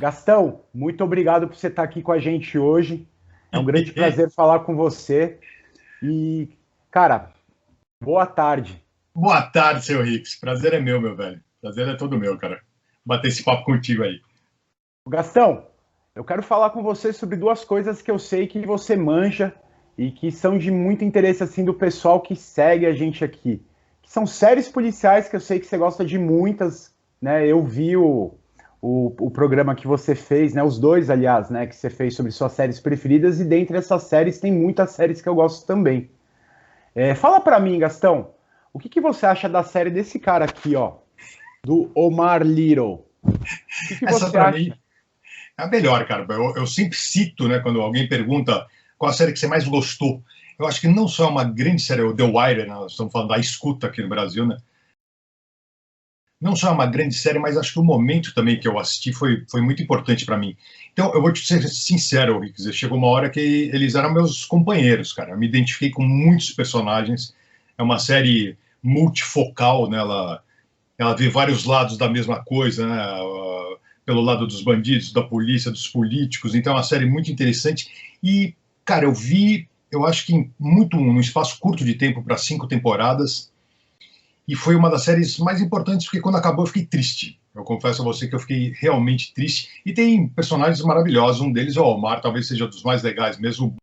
Gastão, muito obrigado por você estar aqui com a gente hoje. É um grande prazer falar com você. E, cara, boa tarde. Boa tarde, seu Rix. Prazer é meu velho. Prazer é todo meu, cara. Bater esse papo contigo aí. Gastão, eu quero falar com você sobre duas coisas que eu sei que você manja e que são de muito interesse assim do pessoal que segue a gente aqui. Que são séries policiais que eu sei que você gosta de muitas, né? Eu vi o programa que você fez, né? Os dois, aliás, né? Que você fez sobre suas séries preferidas e dentre essas séries tem muitas séries que eu gosto também. Fala pra mim, Gastão, o que você acha da série desse cara aqui, ó, do Omar Little? O que Essa você pra acha? mim é a melhor, cara. Eu sempre cito, né, quando alguém pergunta qual a série que você mais gostou. Eu acho que não só é uma grande série, o The Wire, né, nós estamos falando da escuta aqui no Brasil, né? Não só é uma grande série, mas acho que o momento também que eu assisti foi muito importante para mim. Então, eu vou te ser sincero, Rick, chegou uma hora que eles eram meus companheiros, cara. Eu me identifiquei com muitos personagens. É uma série multifocal, né? Ela vê vários lados da mesma coisa, né? Pelo lado dos bandidos, da polícia, dos políticos. Então, é uma série muito interessante. E, cara, eu acho que num espaço curto de tempo, para 5 temporadas, e foi uma das séries mais importantes, porque quando acabou eu fiquei triste. Eu confesso a você que eu fiquei realmente triste. E tem personagens maravilhosos, um deles é o Omar, talvez seja dos mais legais mesmo.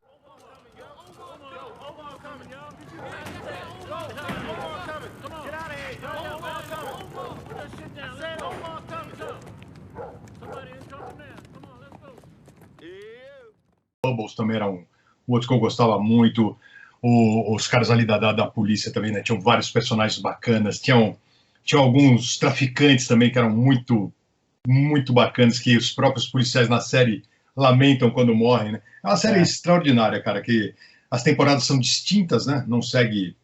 Bubbles também era um outro que eu gostava muito. Os caras ali da polícia também, né? Tinham vários personagens bacanas. Tinham alguns traficantes também que eram muito bacanas, que os próprios policiais na série lamentam quando morrem, né? É uma série extraordinária, cara, que as temporadas são distintas, né? Não segue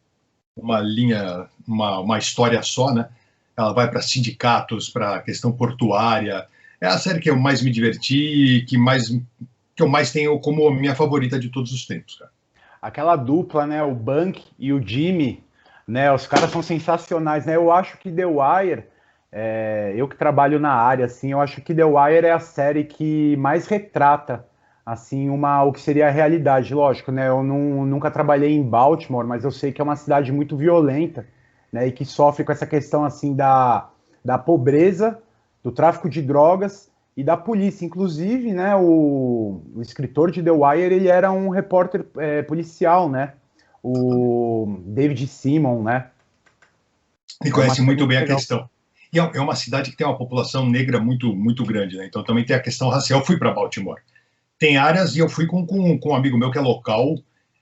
uma linha, uma história só, né? Ela vai para sindicatos, para questão portuária. É a série que eu mais me diverti, que eu mais tenho como minha favorita de todos os tempos, cara. Aquela dupla, né? O Bunk e o Jimmy, né? Os caras são sensacionais, né? Eu acho que The Wire, eu que trabalho na área, assim, eu acho que The Wire é a série que mais retrata, assim, o que seria a realidade. Lógico, né? Eu nunca trabalhei em Baltimore, mas eu sei que é uma cidade muito violenta, né? E que sofre com essa questão, assim, da pobreza, do tráfico de drogas e da polícia. Inclusive, né, o escritor de The Wire, ele era um repórter policial, né? O David Simon, né? Ele conhece muito bem a questão. E é uma cidade que tem uma população negra muito grande, né? Então também tem a questão racial. Eu fui para Baltimore. Tem áreas, e eu fui com um amigo meu que é local,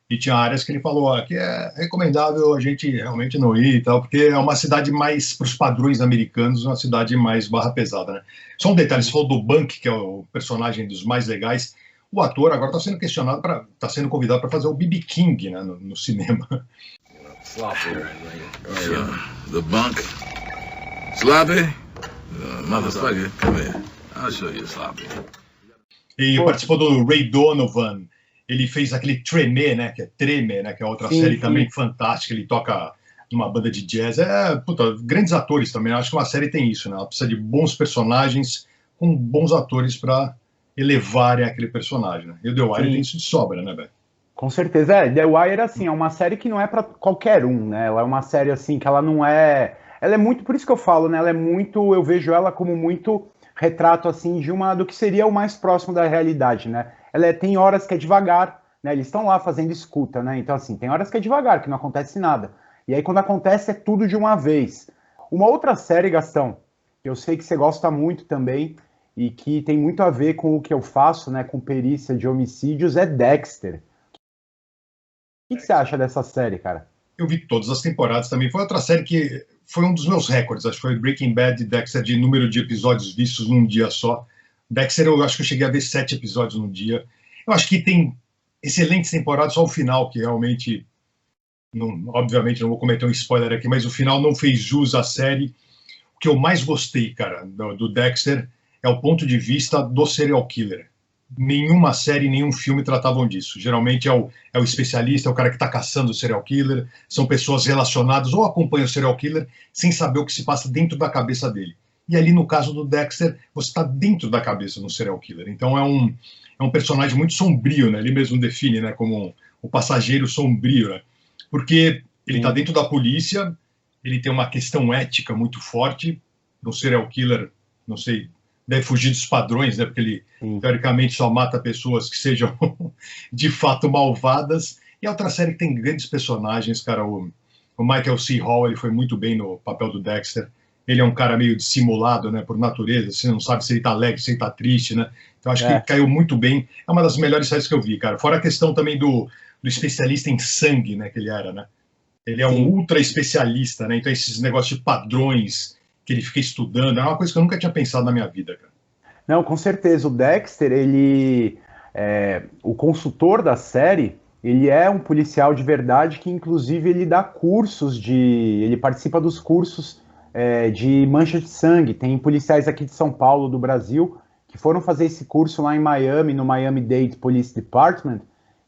e tinha áreas que ele falou que é recomendável a gente realmente não ir e tal, porque é uma cidade mais, para os padrões americanos, uma cidade mais barra pesada, né? Só um detalhe, você falou do Bunk, que é o personagem dos mais legais. O ator agora está sendo questionado, está sendo convidado para fazer o B.B. King, né, no cinema. Sloppy. The Bunk. Sloppy? Motherfucker, come here. I'll show you sloppy. E participou do Ray Donovan. Ele fez aquele Tremé, né? Que é Treme, né? Que é outra série também fantástica. Ele toca numa banda de jazz. Grandes atores também. Acho que uma série tem isso, né? Ela precisa de bons personagens com bons atores para elevarem aquele personagem, né? E o The Wire tem isso de sobra, né, velho? Com certeza. The Wire, assim, é uma série que não é para qualquer um, né? Ela é uma série, assim, que ela não é... Ela é muito... Por isso que eu falo, né? Ela é muito... Eu vejo ela como muito retrato, assim, do que seria o mais próximo da realidade, né? Tem horas que é devagar, né? Eles estão lá fazendo escuta, né? Então, assim, tem horas que é devagar, que não acontece nada. E aí, quando acontece, é tudo de uma vez. Uma outra série, Gastão, que eu sei que você gosta muito também, e que tem muito a ver com o que eu faço, né? Com perícia de homicídios, é Dexter. O que você acha dessa série, cara? Eu vi todas as temporadas também. Foi outra série que foi um dos meus recordes. Acho que foi Breaking Bad e Dexter de número de episódios vistos num dia só. Dexter, eu acho que eu cheguei a ver 7 episódios num dia. Eu acho que tem excelentes temporadas, só o final que realmente... obviamente não vou cometer um spoiler aqui, mas o final não fez jus à série. O que eu mais gostei, cara, do Dexter é o ponto de vista do serial killer. Nenhuma série, nenhum filme tratavam disso. Geralmente é o especialista, é o cara que está caçando o serial killer, são pessoas relacionadas ou acompanham o serial killer sem saber o que se passa dentro da cabeça dele. E ali, no caso do Dexter, você está dentro da cabeça do serial killer. Então é um personagem muito sombrio, né? Ele mesmo define, né, como o passageiro sombrio, né? Porque ele está dentro da polícia, ele tem uma questão ética muito forte. Um serial killer, não sei, deve fugir dos padrões, né? Porque ele, teoricamente, só mata pessoas que sejam de fato malvadas. E a outra série que tem grandes personagens, cara, o Michael C. Hall, ele foi muito bem no papel do Dexter. Ele é um cara meio dissimulado, né, por natureza, você não sabe se ele tá alegre, se ele tá triste, né? Então acho que ele caiu muito bem. É uma das melhores séries que eu vi, cara. Fora a questão também do especialista em sangue, né, que ele era, né? Ele é um ultra especialista, né? Então esses negócios de padrões que ele fica estudando, é uma coisa que eu nunca tinha pensado na minha vida, cara. Não, com certeza. O Dexter, ele o consultor da série, ele é um policial de verdade que, inclusive, ele dá cursos ele participa dos cursos de mancha de sangue. Tem policiais aqui de São Paulo, do Brasil, que foram fazer esse curso lá em Miami, no Miami-Dade Police Department,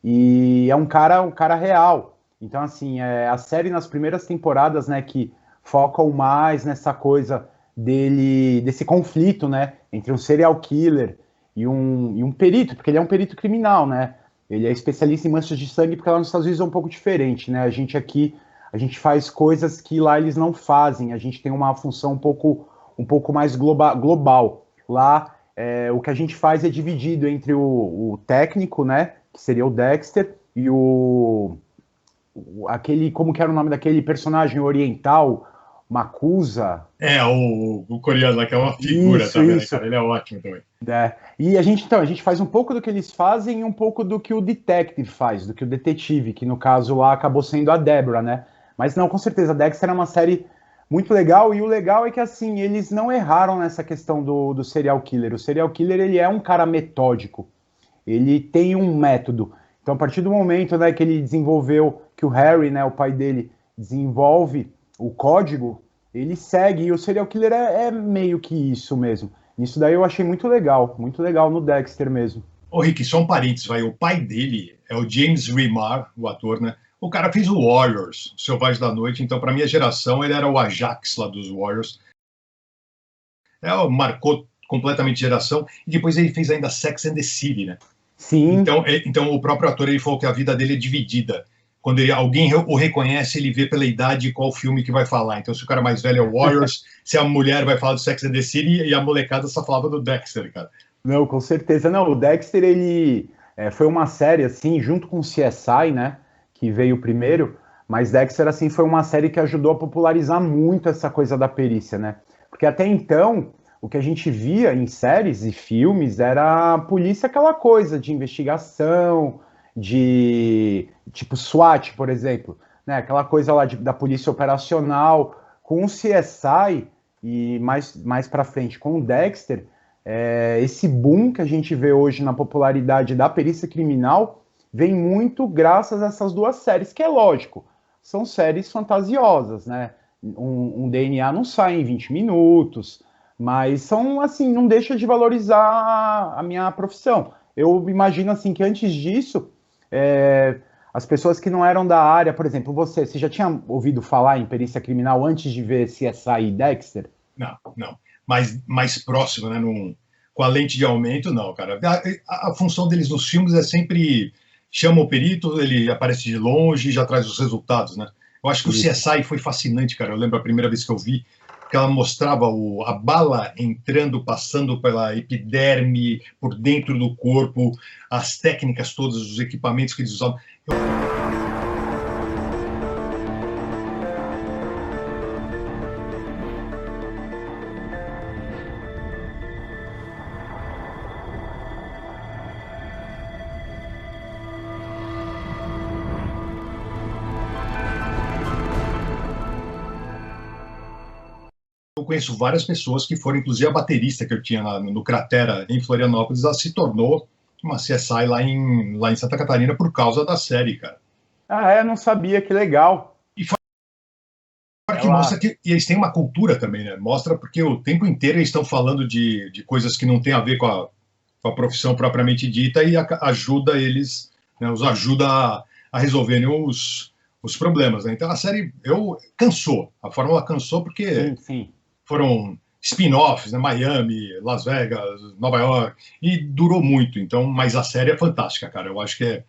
e é um cara real. Então, assim, a série nas primeiras temporadas, né, que focam mais nessa coisa desse conflito, né, entre um serial killer e um perito, porque ele é um perito criminal, né? Ele é especialista em manchas de sangue, porque lá nos Estados Unidos é um pouco diferente, né? A gente aqui, a gente faz coisas que lá eles não fazem, a gente tem uma função um pouco mais global. Lá, o que a gente faz é dividido entre o técnico, né, que seria o Dexter, e aquele, como que era o nome daquele personagem oriental, Makusa. O coreano lá, que é uma figura também, né, cara? Ele é ótimo também. E a gente faz um pouco do que eles fazem e um pouco do que o detective faz, do que o detetive, que no caso lá acabou sendo a Deborah, né? Mas não, com certeza, Dexter é uma série muito legal, e o legal é que, assim, eles não erraram nessa questão do serial killer. O serial killer, ele é um cara metódico, ele tem um método. Então, a partir do momento, né, que ele desenvolveu, que o Harry, né, o pai dele, desenvolve o código, ele segue, e o serial killer é meio que isso mesmo. Isso daí eu achei muito legal no Dexter mesmo. Ô, Rick, só um parênteses, vai. O pai dele é o James Remar, o ator, né? O cara fez o Warriors, o Selvagem da Noite, então, pra minha geração, ele era o Ajax lá dos Warriors. Marcou completamente geração, e depois ele fez ainda Sex and the City, né? Sim. Então o próprio ator, ele falou que a vida dele é dividida. Quando alguém o reconhece, ele vê pela idade qual filme que vai falar. Então, se o cara mais velho é o Warriors, se a mulher vai falar do Sex and the City, e a molecada só falava do Dexter, cara. Não, com certeza. Não, o Dexter, ele foi uma série, assim, junto com o CSI, né, que veio primeiro, mas Dexter, assim, foi uma série que ajudou a popularizar muito essa coisa da perícia, né? Porque até então, o que a gente via em séries e filmes era a polícia, aquela coisa de investigação, de tipo SWAT, por exemplo, né? Aquela coisa lá da polícia operacional. Com o CSI e mais para frente com o Dexter, esse boom que a gente vê hoje na popularidade da perícia criminal vem muito graças a essas duas séries, que é lógico, são séries fantasiosas, né? Um DNA não sai em 20 minutos, mas são, assim, não deixa de valorizar a minha profissão. Eu imagino, assim, que antes disso, as pessoas que não eram da área, por exemplo, você já tinha ouvido falar em perícia criminal antes de ver CSI e Dexter? Não. Mais próximo, né? Com a lente de aumento, não, cara. A função deles nos filmes é sempre chama o perito, ele aparece de longe e já traz os resultados, né? Eu acho que o CSI foi fascinante, cara. Eu lembro a primeira vez que eu vi, que ela mostrava a bala entrando, passando pela epiderme, por dentro do corpo, as técnicas todas, os equipamentos que eles usavam. Eu conheço várias pessoas que foram, inclusive a baterista que eu tinha no Cratera, em Florianópolis, ela se tornou uma CSI lá em Santa Catarina por causa da série, cara. Ah, não sabia, que legal. E que mostra que eles têm uma cultura também, né? Mostra porque o tempo inteiro eles estão falando de coisas que não tem a ver com a profissão propriamente dita, e ajuda eles, né, os ajuda a resolverem os problemas, né? Então a série cansou, a fórmula cansou porque... Sim. Foram spin-offs, né? Miami, Las Vegas, Nova York, e durou muito. Então, mas a série é fantástica, cara. Eu acho que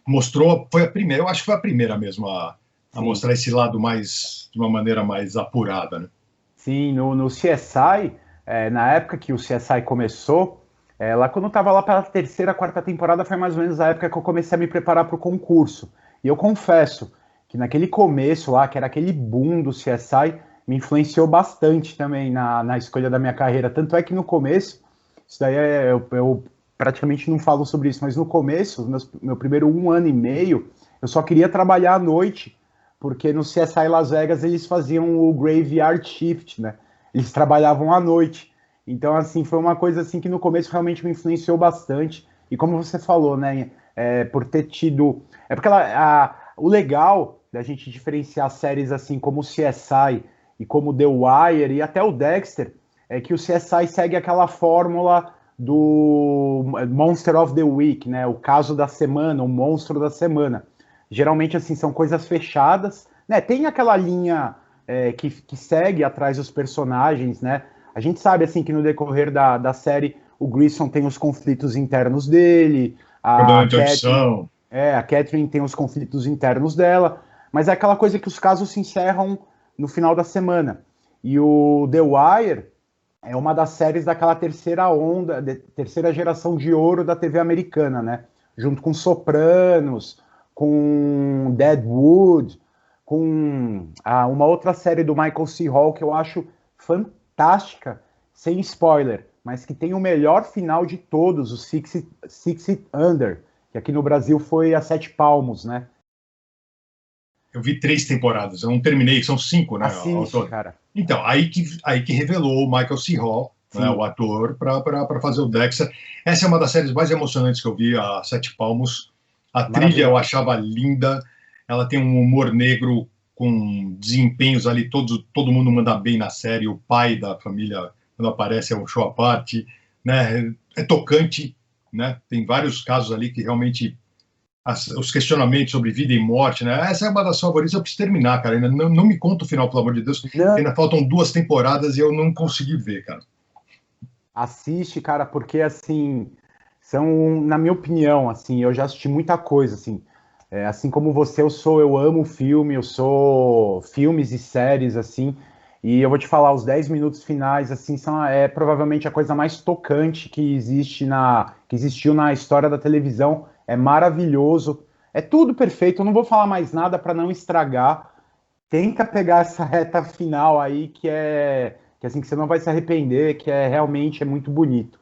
mostrou, foi a primeira, eu acho que foi a primeira mesmo a mostrar esse lado mais, de uma maneira mais apurada, né? Sim, no CSI, na época que o CSI começou, lá quando eu estava lá pela terceira, quarta temporada, foi mais ou menos a época que eu comecei a me preparar para o concurso. E eu confesso que naquele começo lá, que era aquele boom do CSI, me influenciou bastante também na escolha da minha carreira. Tanto é que no começo, isso daí eu praticamente não falo sobre isso, mas no começo, meu primeiro 1 ano e meio, eu só queria trabalhar à noite, porque no CSI Las Vegas eles faziam o Graveyard Shift, né? Eles trabalhavam à noite. Então, assim, foi uma coisa assim que no começo realmente me influenciou bastante. E como você falou, né? Por ter tido. É porque o legal da gente diferenciar séries assim como o CSI e como The Wire e até o Dexter é que o CSI segue aquela fórmula do Monster of the Week, né? O caso da semana, o monstro da semana. Geralmente, assim, são coisas fechadas, né? Tem aquela linha que segue atrás dos personagens, né? A gente sabe, assim, que no decorrer da série, o Grissom tem os conflitos internos dele, Problema de audição. A Catherine tem os conflitos internos dela, mas é aquela coisa que os casos se encerram no final da semana. E o The Wire é uma das séries daquela terceira onda, terceira geração de ouro da TV americana, né? Junto com Sopranos, com Deadwood, com uma outra série do Michael C. Hall que eu acho fantástica, sem spoiler, mas que tem o melhor final de todos, o Six Feet Under, que aqui no Brasil foi a Sete Palmos, né? Eu vi 3 temporadas, eu não terminei, são 5, né? Assiste, cara. Então, aí que revelou o Michael C. Hall, né, o ator, para fazer o Dexter. Essa é uma das séries mais emocionantes que eu vi, a Sete Palmos. A trilha eu achava linda, ela tem um humor negro com desempenhos ali, todo mundo manda bem na série, o pai da família, quando aparece, é um show à parte, né? É tocante, né? Tem vários casos ali que realmente os questionamentos sobre vida e morte, né? Essa é uma das favoritas, eu preciso terminar, cara. Ainda não me conta o final, pelo amor de Deus. Não. Ainda faltam 2 temporadas e eu não consegui ver, cara. Assiste, cara, porque assim são, na minha opinião, assim, eu já assisti muita coisa, assim. Assim como você, eu amo filme, eu sou filmes e séries, assim. E eu vou te falar, os 10 minutos finais, assim, provavelmente a coisa mais tocante que existiu na história da televisão. É maravilhoso, é tudo perfeito. Eu não vou falar mais nada para não estragar. Tenta pegar essa reta final aí que assim que você não vai se arrepender, que realmente é muito bonito.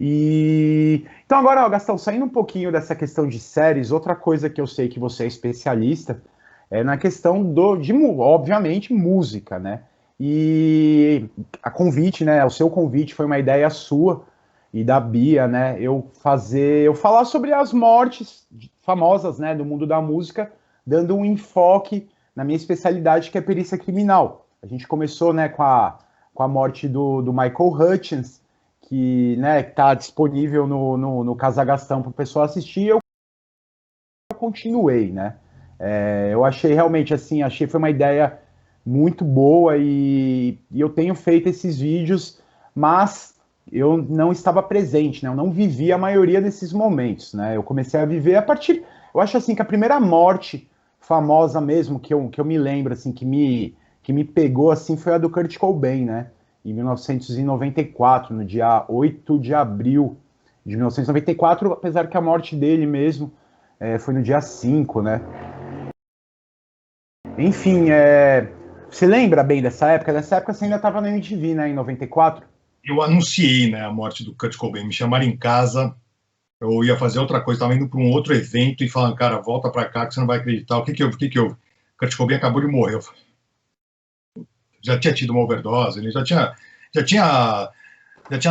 Então agora, ó, Gastão, saindo um pouquinho dessa questão de séries, outra coisa que eu sei que você é especialista é na questão obviamente, música, né? E o seu convite foi uma ideia sua e da Bia, né? Eu falar sobre as mortes famosas, né, do mundo da música, dando um enfoque na minha especialidade, que é perícia criminal. A gente começou, né, com a morte do Michael Hutchins, que, né, está disponível no Casagastão para o pessoal assistir. Eu continuei, né? Eu achei realmente assim, foi uma ideia muito boa e eu tenho feito esses vídeos, mas eu não estava presente, né? Eu não vivi a maioria desses momentos, né? Eu comecei a viver a partir, eu acho assim que a primeira morte famosa mesmo que eu me lembro assim que me pegou assim foi a do Kurt Cobain, né? Em 1994, no dia 8 de abril de 1994, apesar que a morte dele mesmo foi no dia 5, né? Enfim, você lembra bem dessa época? Dessa época você ainda estava na MTV, né, em 94? Eu anunciei, né, a morte do Kurt Cobain, me chamaram em casa, eu ia fazer outra coisa, estava indo para um outro evento e falando, cara, volta para cá que você não vai acreditar. O que que houve? Kurt Cobain acabou de morrer. Já tinha tido uma overdose, ele já tinha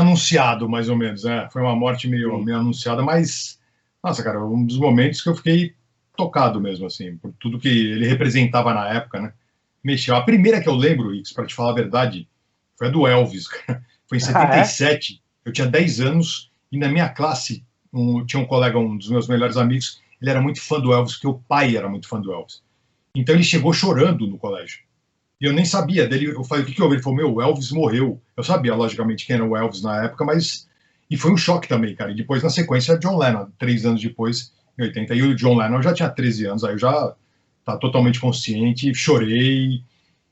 anunciado, mais ou menos, né? Foi uma morte meio anunciada, mas, nossa, cara, um dos momentos que eu fiquei tocado mesmo, assim, por tudo que ele representava na época, né? Mexeu. A primeira que eu lembro, Ix, para te falar a verdade, foi a do Elvis, cara. Foi em 77, eu tinha 10 anos, e na minha classe, tinha um colega, um dos meus melhores amigos, ele era muito fã do Elvis, porque o pai era muito fã do Elvis. Então ele chegou chorando no colégio. E eu nem sabia dele. Eu falei, o que houve? Ele falou, meu, o Elvis morreu. Eu sabia, logicamente, quem era o Elvis na época, mas... E foi um choque também, cara. E depois, na sequência, John Lennon, 3 anos depois, em 80. E o John Lennon já tinha 13 anos, aí eu já tá totalmente consciente, chorei,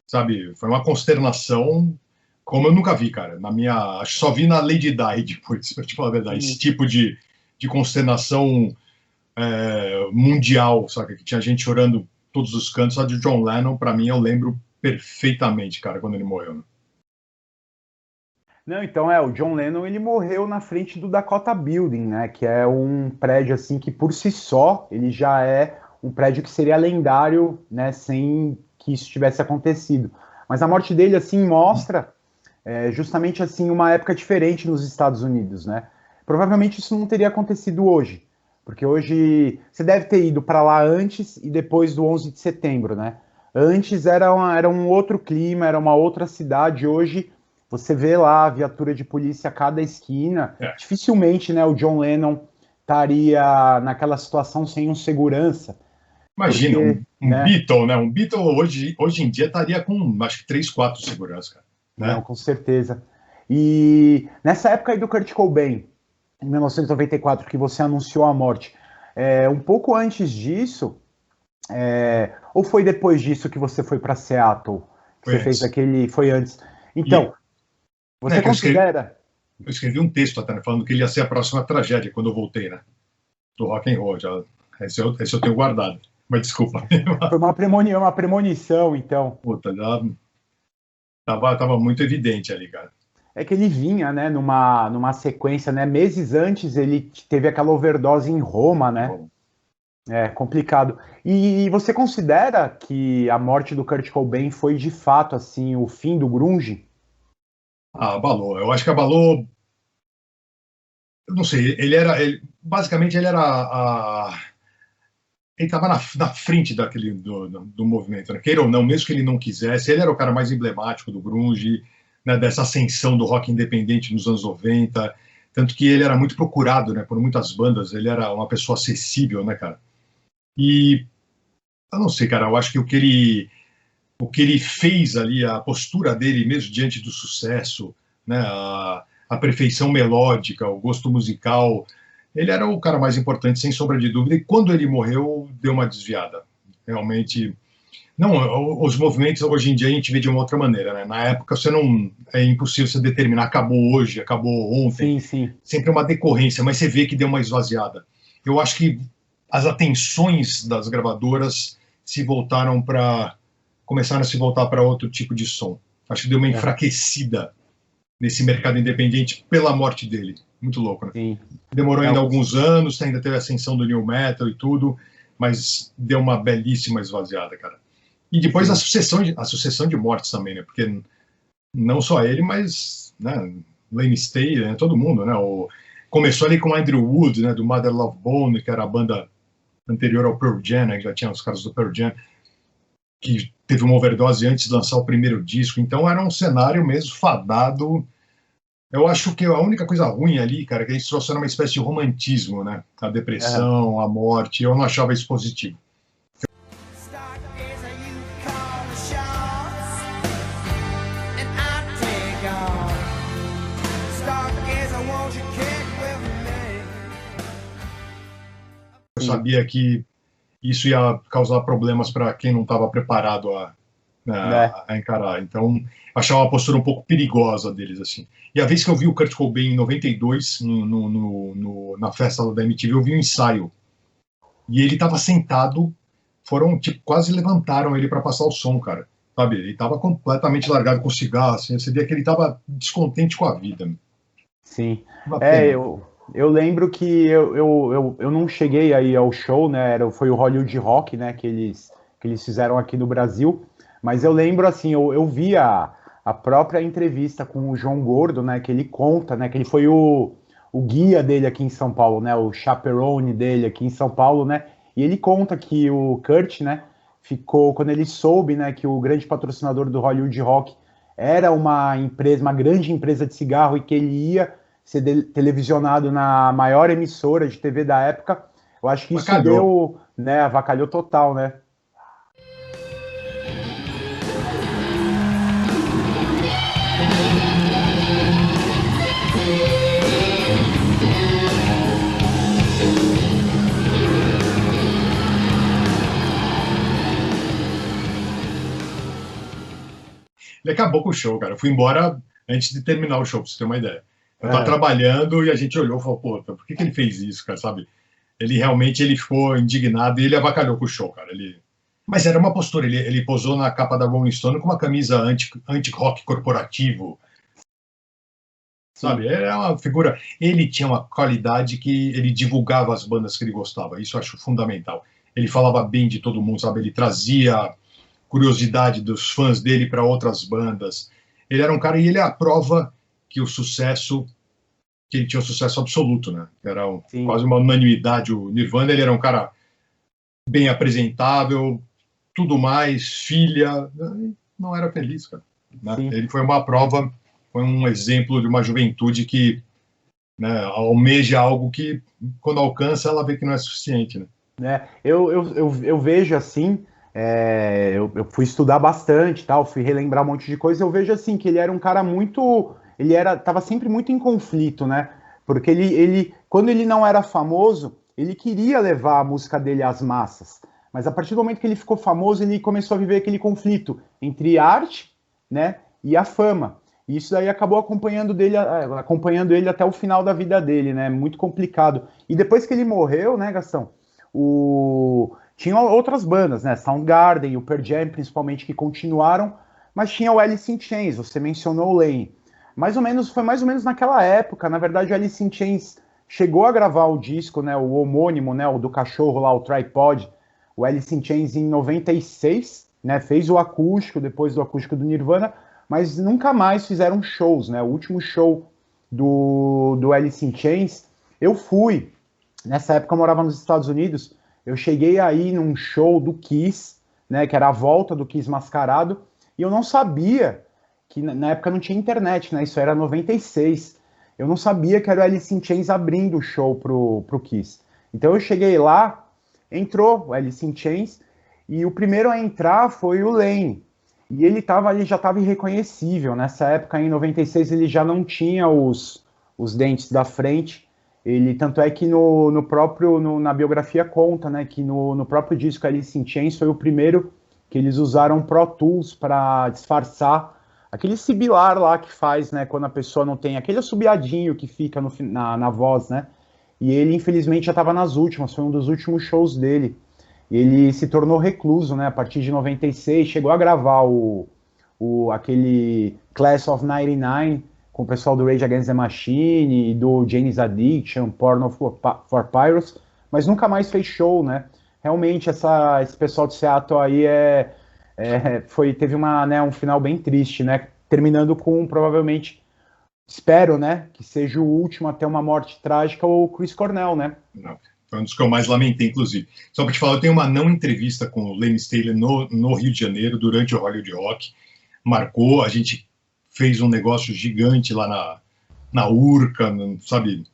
sabe? Foi uma consternação como eu nunca vi, cara. Acho que só vi na Lady Di depois, pra te falar a verdade. Esse tipo de consternação mundial, sabe? Que tinha gente chorando em todos os cantos. Só de John Lennon, pra mim, eu lembro perfeitamente, cara, quando ele morreu. Né? Não, então o John Lennon, ele morreu na frente do Dakota Building, né, que é um prédio assim que por si só ele já é um prédio que seria lendário, né, sem que isso tivesse acontecido. Mas a morte dele assim mostra justamente assim uma época diferente nos Estados Unidos, né? Provavelmente isso não teria acontecido hoje, porque hoje você deve ter ido para lá antes e depois do 11 de setembro, né? Antes era um outro clima, era uma outra cidade. Hoje você vê lá a viatura de polícia a cada esquina. Dificilmente, né, o John Lennon estaria naquela situação sem um segurança. Imagina, porque, um Beatle, né? Um Beatle hoje em dia estaria com, acho que 3, 4 seguranças, cara. Né? Não, com certeza. E nessa época aí do Kurt Cobain, em 1994, que você anunciou a morte, um pouco antes disso, ou foi depois disso que você foi para Seattle? Você fez aquele... Foi antes. Então... Você considera... Eu escrevi um texto até, né, falando que ele ia ser a próxima tragédia quando eu voltei, né? Do rock and roll. Esse eu tenho guardado. Mas desculpa. Foi uma premonição, então. Puta, já tava muito evidente ali, cara. É que ele vinha, né, numa sequência, né? Meses antes ele teve aquela overdose em Roma, né? É complicado. E você considera que a morte do Kurt Cobain foi de fato assim o fim do grunge? Abalou. Eu acho que abalou. Eu não sei. Basicamente ele era ele estava na frente do movimento, né? Queira ou não, mesmo que ele não quisesse, ele era o cara mais emblemático do grunge, né? Dessa ascensão do rock independente nos anos 90, tanto que ele era muito procurado, né? Por muitas bandas. Ele era uma pessoa acessível, né, cara? E eu não sei, cara. Eu acho que o que ele fez ali, a postura dele mesmo diante do sucesso, né, a perfeição melódica, o gosto musical, ele era o cara mais importante, sem sombra de dúvida, e quando ele morreu, deu uma desviada. Realmente, não, os movimentos hoje em dia a gente vê de uma outra maneira, né? Na época é impossível você determinar, acabou hoje, acabou ontem, sim. Sempre uma decorrência, mas você vê que deu uma esvaziada. Eu acho que as atenções das gravadoras começaram a se voltar para outro tipo de som. Acho que deu uma enfraquecida nesse mercado independente pela morte dele. Muito louco, né? Sim. Demorou ainda alguns anos, ainda teve a ascensão do new metal e tudo, mas deu uma belíssima esvaziada, cara. E depois a sucessão de mortes também, né? Porque não só ele, mas, né, Lane Staley, né, todo mundo, né? Começou ali com Andrew Wood, né, do Mother Love Bone, que era a banda anterior ao Pearl Jam, né, que já tinha os caras do Pearl Jam, que teve uma overdose antes de lançar o primeiro disco. Então era um cenário mesmo fadado. Eu acho que a única coisa ruim ali, cara, é que eles trouxeram uma espécie de romantismo, né? A depressão, a morte. Eu não achava isso positivo. Eu sabia que isso ia causar problemas para quem não estava preparado a encarar. Então, achava uma postura um pouco perigosa deles, assim. E a vez que eu vi o Kurt Cobain em 92, na festa da MTV, eu vi um ensaio. E ele estava sentado, quase levantaram ele para passar o som, cara. Sabe? Ele estava completamente largado com cigarro, assim. Você via que ele estava descontente com a vida. Sim. Eu lembro que eu não cheguei aí ao show, né? Foi o Hollywood Rock, né? Que eles fizeram aqui no Brasil. Mas eu lembro, assim, eu vi a própria entrevista com o João Gordo, né? Que ele conta, né? Que ele foi o guia dele aqui em São Paulo, né? O chaperone dele aqui em São Paulo, né? E ele conta que o Kurt, né? Ficou, quando ele soube, né? Que o grande patrocinador do Hollywood Rock era uma grande empresa de cigarro e que ele ia ser televisionado na maior emissora de TV da época, eu acho que isso deu, né, avacalhou total, né? Ele acabou com o show, cara. Eu fui embora antes de terminar o show, pra você ter uma ideia. Eu tava trabalhando e a gente olhou e falou, pô, por que ele fez isso, cara, sabe? Ele realmente ficou indignado e ele avacalhou com o show, cara. Mas era uma postura, ele posou na capa da Rolling Stone com uma camisa anti-rock corporativo, sabe? Era uma figura. Ele tinha uma qualidade que ele divulgava as bandas que ele gostava, isso eu acho fundamental. Ele falava bem de todo mundo, sabe? Ele trazia curiosidade dos fãs dele para outras bandas. Ele era um cara, e ele é a prova que que ele tinha um sucesso absoluto, né? Era quase uma unanimidade. O Nirvana, ele era um cara bem apresentável, tudo mais, filha, não era feliz, cara. Né? Ele foi uma prova, foi um exemplo de uma juventude que, né, almeja algo que, quando alcança, ela vê que não é suficiente, né? Eu vejo assim, eu fui estudar bastante, tal, fui relembrar um monte de coisa, eu vejo assim, que ele era um cara muito... Tava sempre muito em conflito, né? Porque quando ele não era famoso, ele queria levar a música dele às massas. Mas a partir do momento que ele ficou famoso, ele começou a viver aquele conflito entre arte, né, e a fama. E isso daí acabou acompanhando ele até o final da vida dele, né? Muito complicado. E depois que ele morreu, né, Gastão, tinha outras bandas, né? Soundgarden, o Pearl Jam, principalmente, que continuaram, mas tinha o Alice in Chains, você mencionou o Lane. Foi mais ou menos naquela época. Na verdade, o Alice in Chains chegou a gravar o disco, né, o homônimo, né, o do cachorro lá, o Tripod, o Alice in Chains em 96, né, fez o acústico, depois do acústico do Nirvana, mas nunca mais fizeram shows, né? O último show do Alice in Chains, eu fui, nessa época eu morava nos Estados Unidos, eu cheguei aí num show do Kiss, né, que era a volta do Kiss mascarado, e eu não sabia que na época não tinha internet, né? Isso era 96. Eu não sabia que era o Alice in Chains abrindo o show pro Kiss. Então eu cheguei lá, entrou o Alice in Chains, e o primeiro a entrar foi o Lane. E ele já estava irreconhecível. Nessa época, em 96, ele já não tinha os dentes da frente. Tanto é que na biografia conta, né, que no próprio disco Alice in Chains foi o primeiro que eles usaram Pro Tools para disfarçar aquele sibilar lá que faz, né, quando a pessoa não tem aquele assobiadinho que fica na voz, né? E ele, infelizmente, já estava nas últimas, foi um dos últimos shows dele. E ele se tornou recluso, né, a partir de 96, chegou a gravar aquele Class of 99 com o pessoal do Rage Against the Machine e do Jane's Addiction, Porno for Pyros, mas nunca mais fez show, né? Realmente, esse pessoal de Seattle aí teve um final bem triste, né? Terminando com, provavelmente, espero, né, que seja o último a ter uma morte trágica, o Chris Cornell, né? Não, foi um dos que eu mais lamentei, inclusive. Só para te falar, eu tenho uma não entrevista com o Layne Staley no Rio de Janeiro, durante o Hollywood Rock. Marcou, a gente fez um negócio gigante lá na Urca, sabe?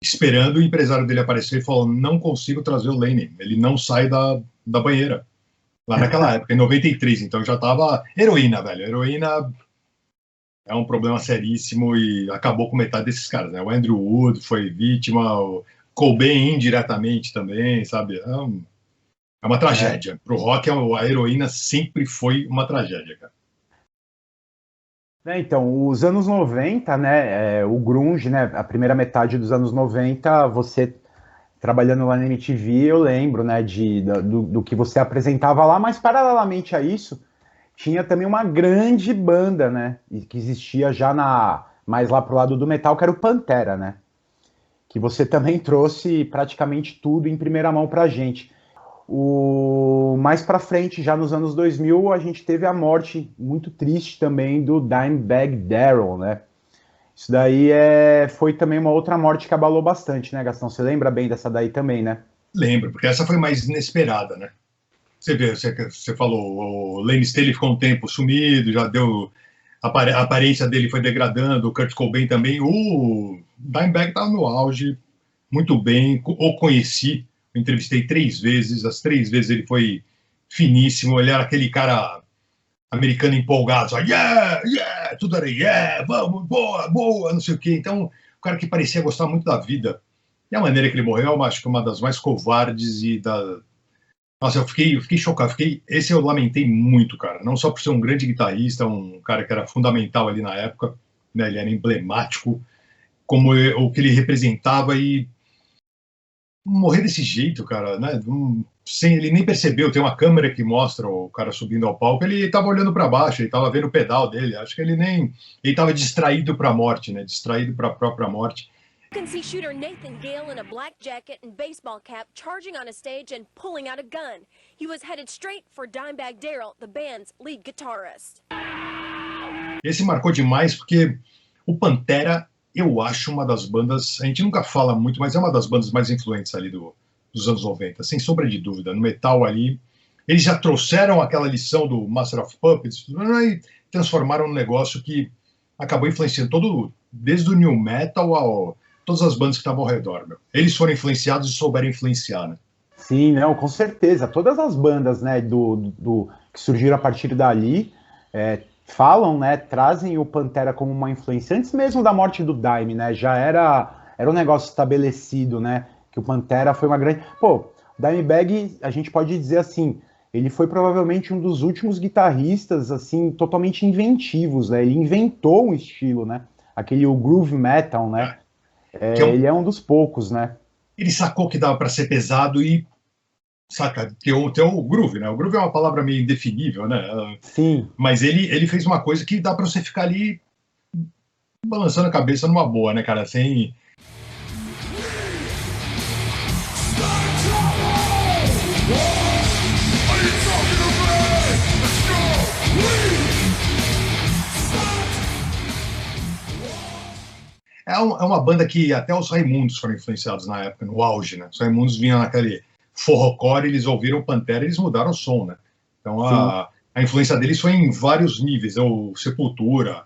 Esperando o empresário dele aparecer e falou, não consigo trazer o Layne, ele não sai da banheira. Lá naquela época, em 93, então já tava heroína, velho. Heroína é um problema seríssimo e acabou com metade desses caras, né? O Andrew Wood foi vítima, o Cobain indiretamente também, sabe? É uma tragédia. Pro rock, a heroína sempre foi uma tragédia, cara. Então, os anos 90, né, o grunge, né, a primeira metade dos anos 90, você trabalhando lá na MTV, eu lembro, né, do que você apresentava lá, mas paralelamente a isso, tinha também uma grande banda, né, que existia já mais lá pro lado do metal, que era o Pantera, né, que você também trouxe praticamente tudo em primeira mão pra gente. Mais pra frente, já nos anos 2000, a gente teve a morte muito triste também do Dimebag Darrell, né. Isso daí foi também uma outra morte que abalou bastante, né, Gastão? Você lembra bem dessa daí também, né? Lembro, porque essa foi mais inesperada, né? Você falou, o Layne Staley ficou um tempo sumido, já deu... A aparência dele foi degradando, o Kurt Cobain também. O Dimebag estava no auge, muito bem, o conheci, o entrevistei 3 vezes, as 3 vezes ele foi finíssimo, ele era aquele cara americano empolgado, só, yeah, tudo era, yeah, vamos, boa, não sei o quê. Então, o cara que parecia gostar muito da vida. E a maneira que ele morreu, eu acho que uma das mais covardes e Nossa, eu fiquei chocado. Esse eu lamentei muito, cara. Não só por ser um grande guitarrista, um cara que era fundamental ali na época, né? Ele era emblemático, como o que ele representava e morrer desse jeito, cara, né? Sem ele nem percebeu. Tem uma câmera que mostra o cara subindo ao palco. Ele estava olhando para baixo, ele estava vendo o pedal dele. Acho que ele estava distraído para a morte, né? Distraído para a própria morte. You can see shooter Nathan Gale in a black jacket and baseball cap charging on a stage and pulling out a gun. He was headed straight for Dimebag Darrell, the band's lead guitarist. Esse marcou demais porque o Pantera, eu acho uma das bandas, a gente nunca fala muito, mas é uma das bandas mais influentes ali dos anos 90, sem sombra de dúvida. No metal ali, eles já trouxeram aquela lição do Master of Puppets e transformaram num negócio que acabou influenciando todo, desde o new metal ao todas as bandas que estavam ao redor, meu. Eles foram influenciados e souberam influenciar, né? Sim, não, com certeza. Todas as bandas, né, que surgiram a partir dali, falam, né, trazem o Pantera como uma influência. Antes mesmo da morte do Dime, né, já era um negócio estabelecido, né, que o Pantera foi uma grande... Pô, Dimebag, a gente pode dizer assim, ele foi provavelmente um dos últimos guitarristas, assim, totalmente inventivos, né, ele inventou um estilo, né, o groove metal, né, ele é um dos poucos, né. Ele sacou que dava para ser pesado e, saca, tem o groove, né? O groove é uma palavra meio indefinível, né? Sim. Mas ele fez uma coisa que dá para você ficar ali balançando a cabeça numa boa, né, cara? Sem... É uma banda que até os Raimundos foram influenciados na época, no auge, né? Os Raimundos vinham naquele forrocore, eles ouviram Pantera e eles mudaram o som, né? Então a influência deles foi em vários níveis. O Sepultura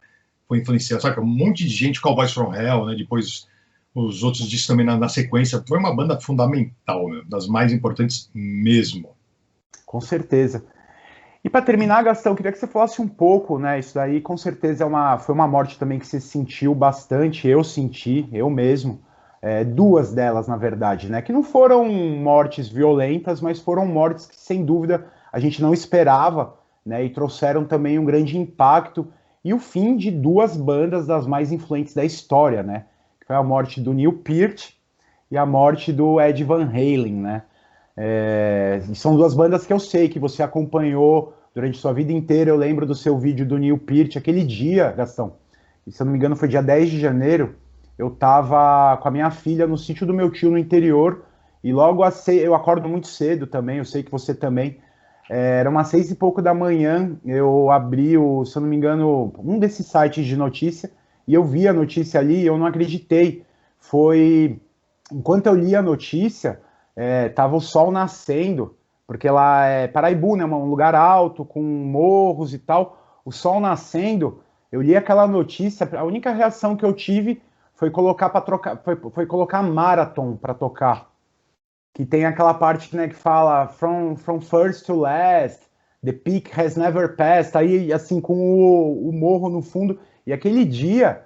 foi influenciado, sabe? Um monte de gente, Cowboys from Hell, né? Depois os outros discos também na sequência. Foi uma banda fundamental, né? Das mais importantes mesmo. Com certeza. E para terminar, Gastão, queria que você falasse um pouco, né? Isso daí com certeza foi uma morte também que você sentiu bastante, eu senti, eu mesmo. Duas delas, na verdade, né? Que não foram mortes violentas, mas foram mortes que, sem dúvida, a gente não esperava, né? E trouxeram também um grande impacto e o fim de duas bandas das mais influentes da história, né? Que foi a morte do Neil Peart e a morte do Ed Van Halen, né? São duas bandas que eu sei que você acompanhou durante sua vida inteira. Eu lembro do seu vídeo do Neil Peart, aquele dia, Gastão, e se eu não me engano foi dia 10 de janeiro, eu tava com a minha filha no sítio do meu tio no interior, e logo eu acordo muito cedo também, eu sei que você também, era umas 6 e pouco da manhã, eu abri, se eu não me engano, um desses sites de notícia, e eu vi a notícia ali e eu não acreditei. Enquanto eu li a notícia, tava o sol nascendo, porque lá é Paraibu, né, um lugar alto, com morros e tal, o sol nascendo, eu li aquela notícia, a única reação que eu tive foi colocar foi colocar Marathon para tocar, que tem aquela parte, né, que fala from first to last, the peak has never passed, aí assim com o morro no fundo, e aquele dia,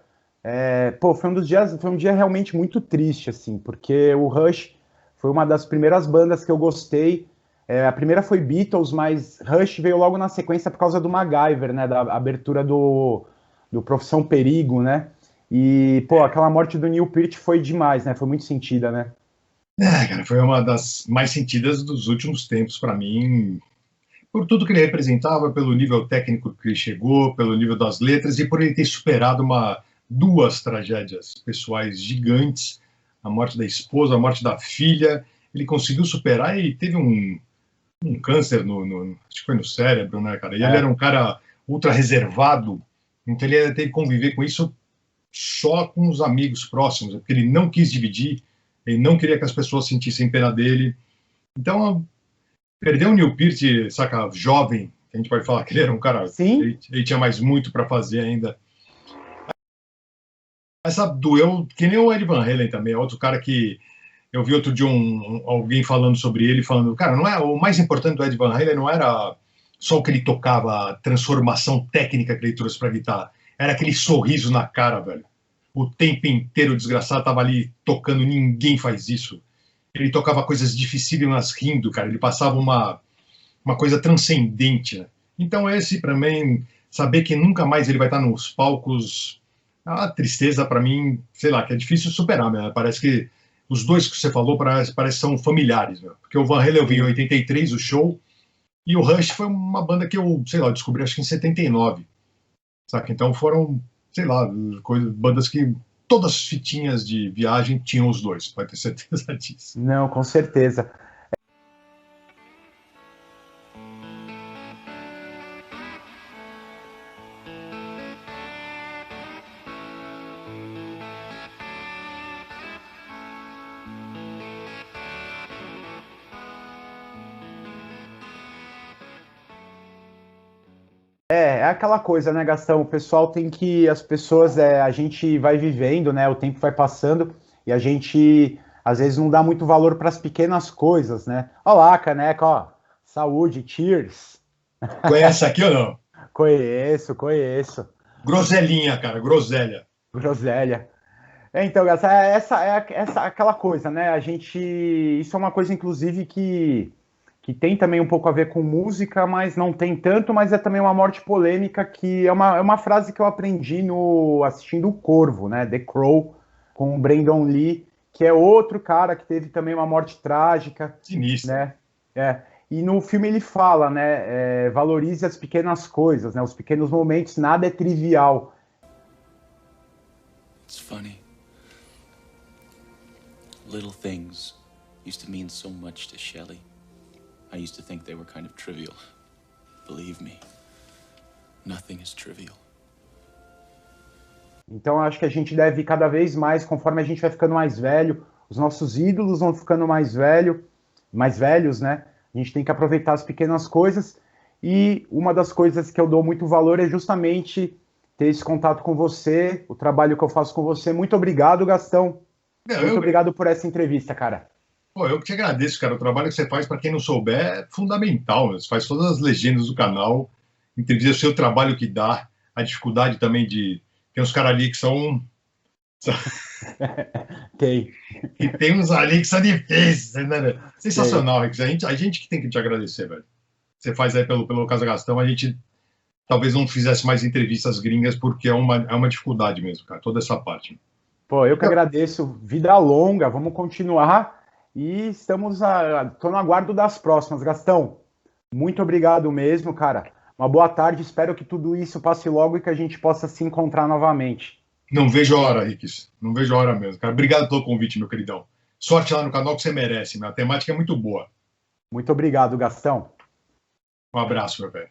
foi um dia realmente muito triste, assim, porque o Rush foi uma das primeiras bandas que eu gostei. A primeira foi Beatles, mas Rush veio logo na sequência por causa do MacGyver, né, da abertura do Profissão Perigo, né? E, aquela morte do Neil Peart foi demais, né? Foi muito sentida, né? Cara, foi uma das mais sentidas dos últimos tempos para mim, por tudo que ele representava, pelo nível técnico que ele chegou, pelo nível das letras e por ele ter superado duas tragédias pessoais gigantes, a morte da esposa, a morte da filha. Ele conseguiu superar e teve um câncer acho que foi no cérebro, né, cara? E ele era um cara ultra reservado, então ele teve que conviver com isso só com os amigos próximos, porque ele não quis dividir, ele não queria que as pessoas sentissem pena dele. Então, perder o Neil Peart, saca, jovem, a gente pode falar que ele era um cara... Sim. Ele tinha mais muito para fazer ainda. Essa doeu, que nem o Ed Van Halen também, é outro cara que eu vi outro dia alguém falando sobre ele, falando, cara, não é, o mais importante do Ed Van Halen não era só o que ele tocava, a transformação técnica que ele trouxe para a guitarra, era aquele sorriso na cara, velho. O tempo inteiro o desgraçado tava ali tocando, ninguém faz isso. Ele tocava coisas dificílimas rindo, cara. Ele passava uma coisa transcendente, né? Então esse, para mim, saber que nunca mais ele vai estar nos palcos, a tristeza para mim, sei lá, que é difícil superar, né? Parece que os dois que você falou parece que são familiares, né? Porque o Van Halen eu vi em 83, o show, e o Rush foi uma banda que eu, sei lá, eu descobri acho que em 79, saca? Então foram, sei lá, bandas que todas as fitinhas de viagem tinham os dois, pode ter certeza disso. Não, com certeza. É aquela coisa, né, Gastão? O pessoal tem que, as pessoas, a gente vai vivendo, né? O tempo vai passando e a gente, às vezes, não dá muito valor para as pequenas coisas, né? Olha lá, caneca, ó, saúde, cheers. Conhece aqui ou não? Conheço. Groselinha, cara, groselha. Groselha. Então, Gastão, essa aquela coisa, né? A gente, isso é uma coisa, inclusive, que tem também um pouco a ver com música, mas não tem tanto, mas é também uma morte polêmica, que é uma frase que eu aprendi assistindo O Corvo, né, The Crow, com o Brandon Lee, que é outro cara que teve também uma morte trágica. Sinistro. Né? E no filme ele fala, né, valorize as pequenas coisas, né, os pequenos momentos, nada é trivial. It's funny. Little things used to mean so much to Shelley. I used to think they were kind of trivial. Believe me, nothing is trivial. Então acho que a gente deve cada vez mais, conforme a gente vai ficando mais velho, os nossos ídolos vão ficando mais velhos, né? A gente tem que aproveitar as pequenas coisas, e uma das coisas que eu dou muito valor é justamente ter esse contato com você, o trabalho que eu faço com você. Muito obrigado, Gastão. Muito obrigado por essa entrevista, cara. Pô, eu que te agradeço, cara. O trabalho que você faz, para quem não souber, é fundamental. Você faz todas as legendas do canal, entrevista o seu trabalho que dá, a dificuldade também de... Tem uns caras ali que são... Tem. E tem uns ali que são difíceis, né? Sensacional, Rick. A gente que tem que te agradecer, velho. Você faz aí pelo Casa Gastão, a gente talvez não fizesse mais entrevistas gringas, porque é uma dificuldade mesmo, cara, toda essa parte. Pô, eu que agradeço. Vida longa, vamos continuar. E estou no aguardo das próximas. Gastão, muito obrigado mesmo, cara. Uma boa tarde, espero que tudo isso passe logo e que a gente possa se encontrar novamente. Não vejo a hora, Ricks. Não vejo a hora mesmo, cara. Obrigado pelo convite, meu queridão. Sorte lá no canal que você merece, né? A temática é muito boa. Muito obrigado, Gastão. Um abraço, meu velho.